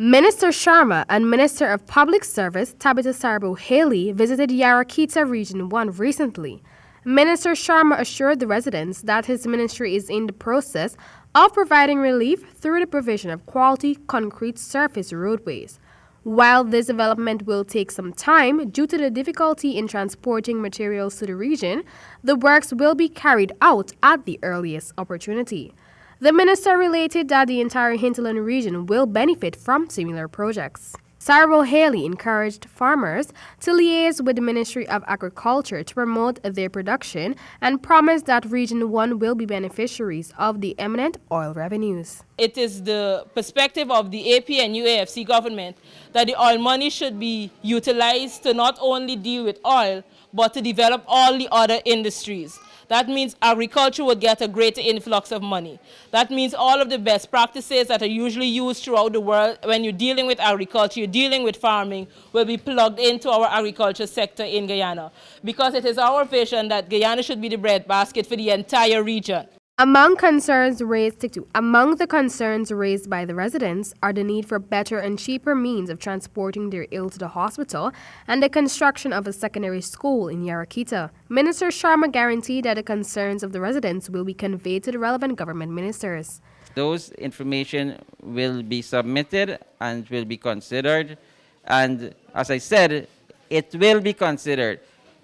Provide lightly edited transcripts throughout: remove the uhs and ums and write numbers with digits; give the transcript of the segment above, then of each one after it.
Minister Sharma and Minister of Public Service Tabitha Sarbo-Haley visited Yarakita Region 1 recently. Minister Sharma assured the residents that his ministry is in the process of providing relief through the provision of quality concrete surface roadways. While this development will take some time due to the difficulty in transporting materials to the region, the works will be carried out at the earliest opportunity. The minister related that the entire hinterland region will benefit from similar projects. Sarbo-Haley encouraged farmers to liaise with the Ministry of Agriculture to promote their production and promised that Region 1 will be beneficiaries of the eminent oil revenues. It is the perspective of the AP and UAFC government that the oil money should be utilized to not only deal with oil, but to develop all the other industries. That means agriculture would get a greater influx of money. That means all of the best practices that are usually used throughout the world when you're dealing with agriculture, you're dealing with farming, will be plugged into our agriculture sector in Guyana. Because it is our vision that Guyana should be the breadbasket for the entire region. Among the concerns raised by the residents are the need for better and cheaper means of transporting their ill to the hospital and the construction of a secondary school in Yarakita. Minister Sharma guaranteed that the concerns of the residents will be conveyed to the relevant government ministers. Those information will be submitted and will be considered. And as I said, it will be considered.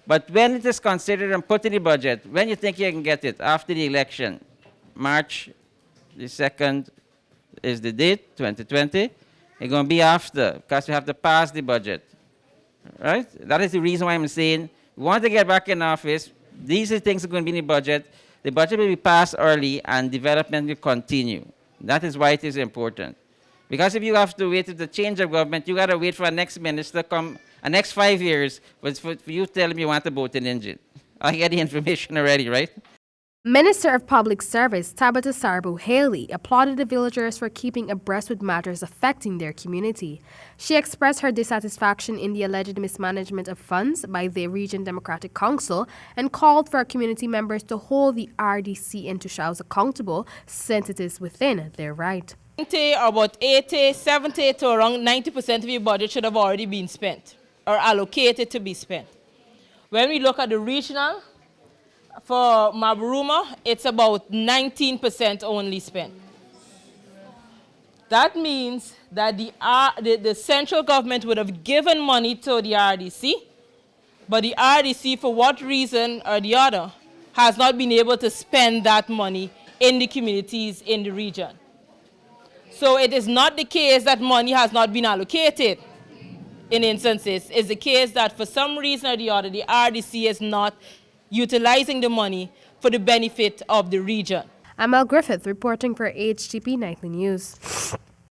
But when it is considered and put in the budget, when you think you can get it? After the election. March the 2nd is the date, 2020. It's going to be after, because we have to pass the budget. Right? That is the reason why I'm saying we want to get back in office. These are things that are going to be in the budget. The budget will be passed early and development will continue. That is why it is important. Because if you have to wait for the change of government, you got to wait for our next minister to come. The next 5 years, but for you tell me you want to boat an engine. I get the information already, right? Minister of Public Service Tabitha Sarbo-Haley applauded the villagers for keeping abreast with matters affecting their community. She expressed her dissatisfaction in the alleged mismanagement of funds by the Region Democratic Council and called for community members to hold the RDC and Tushals accountable since it is within their right. About 80, 70 to around 90% of your budget should have already been spent or allocated to be spent. When we look at the regional, for Mabaruma, it's about 19% only spent. That means that the central government would have given money to the RDC, but the RDC, for what reason or the other, has not been able to spend that money in the communities in the region. So it is not the case that money has not been allocated. In instances, it's the case that for some reason or the other, the RDC is not utilizing the money for the benefit of the region. Amal Griffith reporting for HGP Nightly News.